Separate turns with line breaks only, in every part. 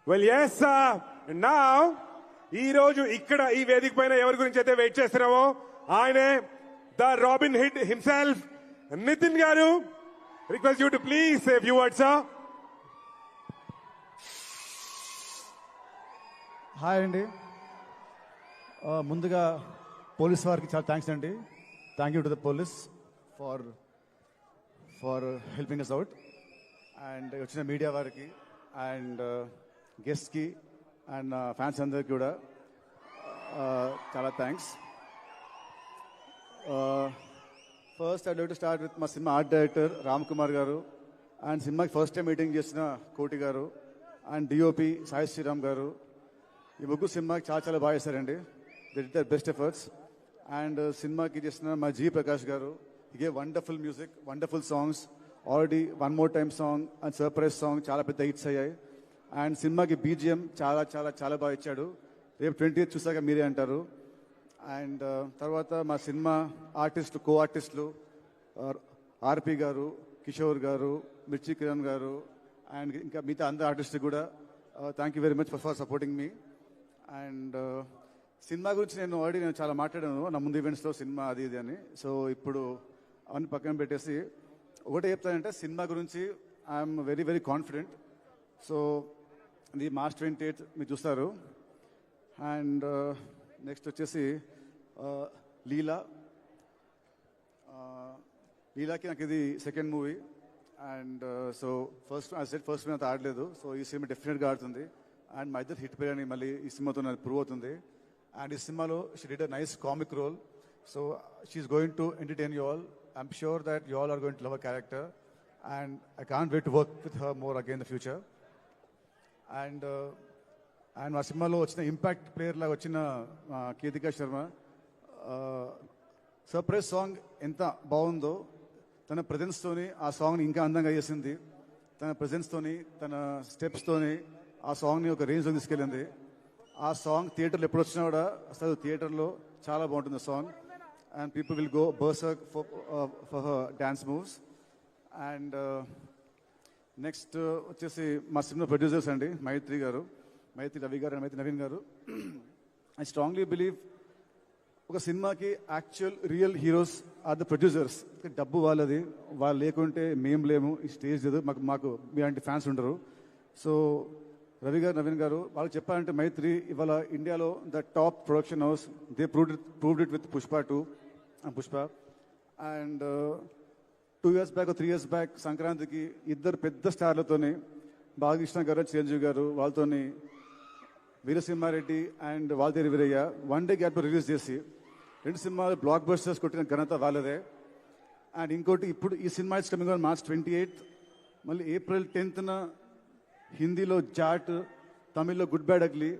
Well yes నా ఈ రోజు ఇక్కడ ఈ వేదిక పైన ఎవరి గురించి అయితే వెయిట్ చేస్తున్నామో ఆయనే the Robinhood himself Nithin garu. Request you to please say few words sir.
Hi అండి. ముందుగా పోలీస్ వారికి చాలా థ్యాంక్స్ అండి. Thank you to the police for helping us out. And వచ్చిన మీడియా వారికి అండ్ గెస్ట్కి అండ్ ఫ్యాన్స్ అందరికి కూడా చాలా thanks. First I like to start with మా cinema art director Ram Kumar garu and సినిమాకి ఫస్ట్ టైం మీటింగ్ చేసిన కోటి గారు అండ్ డిఓపి సాయి శ్రీరామ్ గారు. ఈ ముగ్గురు సినిమాకి చాలా చాలా బాగా చేశారండి. They did there best efforts. And సినిమాకి చేసిన మా జీ ప్రకాష్ గారు, హి gave wonderful music, wonderful songs. Already one more time song and surprise song చాలా పెద్ద హిట్స్ అయ్యాయి. అండ్ సినిమాకి బీజిఎం చాలా చాలా చాలా బాగా ఇచ్చాడు. రేపు 20th చూసాక మీరే అంటారు. అండ్ తర్వాత మా సినిమా ఆర్టిస్టులు, కో ఆర్టిస్టులు ఆర్పి గారు, కిషోర్ గారు, మిర్చి కిరణ్ గారు అండ్ ఇంకా మిగతా అందరు ఆర్టిస్టులు కూడా thank you very much for supporting me. And cinema గురించి నేను చాలా మాట్లాడాను నా ముందు ఈవెంట్స్లో, సినిమా అది ఇది అని. సో ఇప్పుడు అవన్నీ పక్కన పెట్టేసి ఒకటే చెప్తానంటే సినిమా గురించి I'm very very confident. So ఇది March 28 మీరు చూస్తారు. అండ్ నెక్స్ట్ వచ్చేసి లీలాకి నాకు ఇది second movie. And so first film అంతా ఆడలేదు. సో ఈ సినిమా డెఫినెట్గా ఆడుతుంది. అండ్ మా ఇద్దరు హిట్ పేరు అని మళ్ళీ ఈ సినిమాతో నాకు ప్రూవ్ అవుతుంది. అండ్ ఈ సినిమాలో she did a nice comic role. So she's going to entertain you all. I'm sure that you all are going to love a character. And I can't wait to work with her more again in the future. And మా సినిమాలో వచ్చిన impact player లాగా వచ్చిన కీతికా Sharma surprise song ఎంత బాగుందో, తన ప్రజెన్స్తోని ఆ సాంగ్ని ఇంకా అందంగా చేసింది. తన ప్రజెన్స్తోని, తన స్టెప్స్తోని ఆ సాంగ్ని ఒక రేంజ్లో తీసుకెళ్ళింది. ఆ సాంగ్ థియేటర్లో ఎప్పుడు వచ్చినా కూడా అసలు థియేటర్లో చాలా బాగుంటుంది song. And people will go berserk for her dance moves. And next వచ్చేసి మా సినిమా ప్రొడ్యూసర్స్ అండి, మైత్రి గారు, మైత్రి రవి గారు అండ్ మైత్రి నవీన్ గారు. ఐ స్ట్రాంగ్లీ బిలీవ్ ఒక సినిమాకి actual real heroes are the producers. డబ్బు వాళ్ళది, వాళ్ళు లేకుంటే మేము లేము, ఈ స్టేజ్ లేదు, మాకు మీలాంటి ఫ్యాన్స్ ఉండరు. సో రవి గారు, నవీన్ గారు వాళ్ళకి చెప్పాలంటే మైత్రి ఇవాళ ఇండియాలో the top production house. They proved it with Pushpa 2 and Pushpa. And 2 years back 3 years back సంక్రాంతికి ఇద్దరు పెద్ద స్టార్లతోని, బాలకృష్ణ గారు, చిరంజీవి గారు, వాళ్ళతోని Veera Simha Reddy and Waltair Veerayya one day gap release చేసి 2 సినిమాలు బ్లాక్ బస్టర్స్ కొట్టిన ఘనత వాళ్ళదే. అండ్ ఇంకోటి ఇప్పుడు ఈ cinema is coming on March 28. మళ్ళీ April 10th హిందీలో జాట్, తమిళ్లో Good Bad Ugly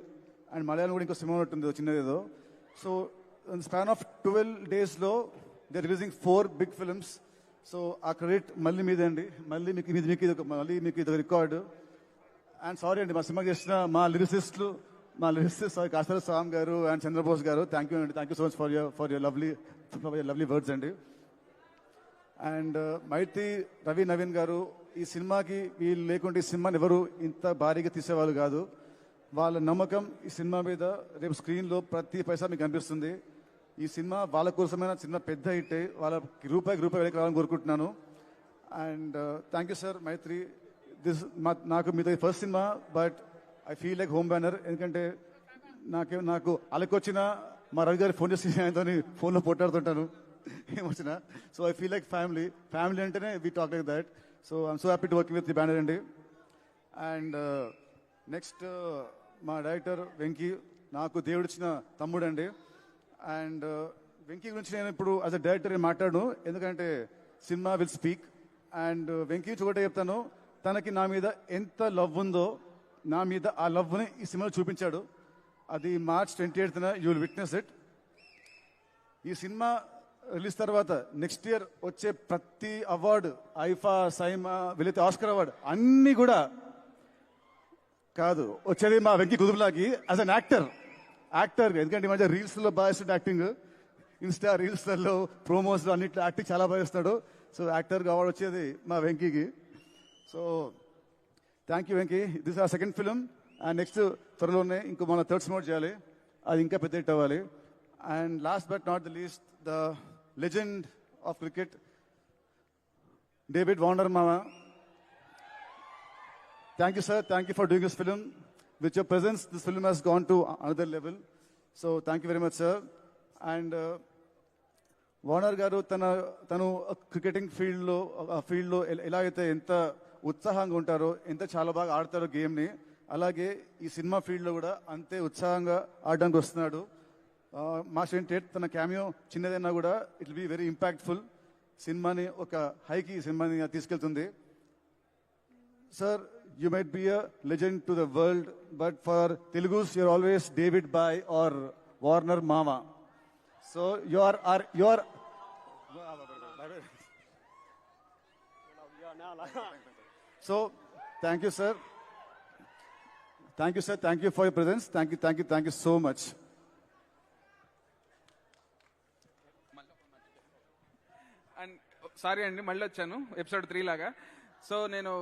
and Malayalam కూడా ఇంకో సినిమా ఉంటుంది చిన్నదేదో. సో స్పాన్ ఆఫ్ 12 daysలో they are releasing 4 big films. So ఆ క్రెడిట్ మళ్ళీ మీదే అండి, మళ్ళీ మీకు ఇది రికార్డు. అండ్ సారీ అండి, మా సినిమా చేసిన మా లిరిసిస్ట్ కాస్తల స్వామి గారు అండ్ చంద్రబోస్ గారు, థ్యాంక్ యూ అండి. Thank you so much for your lovely words అండి. అండ్ మైత్రి రవి నవీన్ గారు, ఈ సినిమాకి వీళ్ళు లేకుంటే ఈ సినిమాని ఎవరు ఇంత భారీగా తీసేవాళ్ళు కాదు. వాళ్ళ నమ్మకం ఈ సినిమా మీద రేపు స్క్రీన్లో ప్రతి పైసా మీకు కనిపిస్తుంది. ఈ సినిమా వాళ్ళ కోసమైనా సినిమా పెద్ద హిట్ అయ్యి వాళ్ళకి రూపాయి వెళ్ళి రావాలని కోరుకుంటున్నాను. అండ్ థ్యాంక్ యూ సార్ మైత్రి. నాకు మీతో first cinema, but I feel like home banner. ఎందుకంటే నాకు అలకొచ్చిన మా రవి గారి ఫోన్ చేసి ఆయనతో ఫోన్లో పోట్లాడుతుంటాను ఏమొచ్చినా. So I feel like family అంటేనే we talk like that. So I'm so happy to working with the banner అండి. అండ్ నెక్స్ట్ మా డైరెక్టర్ వెంకీ, నాకు దేవుడిచ్చిన తమ్ముడు అండి. అండ్ వెంకీ గురించి నేను ఇప్పుడు యాజ్ అ డైరెక్టర్ మాట్లాడను, ఎందుకంటే cinema will speak. And Venky ఒకటే చెప్తాను, తనకి నా మీద ఎంత లవ్ ఉందో, నా మీద ఆ లవ్ని ఈ సినిమాలో చూపించాడు. అది March 28th you will witness it. ఈ సినిమా రిలీజ్ తర్వాత నెక్స్ట్ ఇయర్ వచ్చే ప్రతి అవార్డు, ఐఫా, సైమా, వీళ్ళైతే ఆస్కర్ అవార్డు అన్నీ కూడా కాదు, వచ్చేది మా వెంకీ కుదుపులాకి యాజ్ అన్ యాక్టర్. ఎందుకంటే ఈ మధ్య రీల్స్లో బాగా ఇస్తుంది యాక్టింగ్, ఇన్స్టా రీల్స్లలో, ప్రోమోస్లో అన్నిట్లో యాక్టింగ్ చాలా బాగా ఇస్తాడు. సో యాక్టర్గా అవార్డు వచ్చేది మా వెంకీకి. So thank you Venky. This are second film and next త్వరలోనే ఇంకో మన థర్డ్ సినిమా చేయాలి, అది ఇంకా పెద్ద హిట్ అవ్వాలి. And last but not the least, the legend of cricket David Warner మామ. Thank you, sir. Thank you for doing this film. With your presence, this film has gone to another level. So, thank you very much, sir. And Warner గారు తను cricketing ఫీల్డ్లో ఎలా అయితే ఎంత ఉత్సాహంగా ఉంటారో, ఎంత చాలా బాగా ఆడతారో గేమ్ని, అలాగే ఈ సినిమా ఫీల్డ్లో కూడా అంతే ఉత్సాహంగా ఆడడానికి వస్తున్నాడు. మాస్టర్ ఏంటంటే తన క్యామియో చిన్నదైనా కూడా it will be very impactful, సినిమాని ఒక హైకి సినిమాని తీసుకెళ్తుంది. Sir, you might be a legend to the world, but for Telugus, you're always David Bhai or Warner Mama. So you're. So, thank you, sir. Thank you, sir. Thank you for your presence. Thank you so much.
And sorry అండి, మళ్ళీ వచ్చాను episode 3 లాగా. So నేను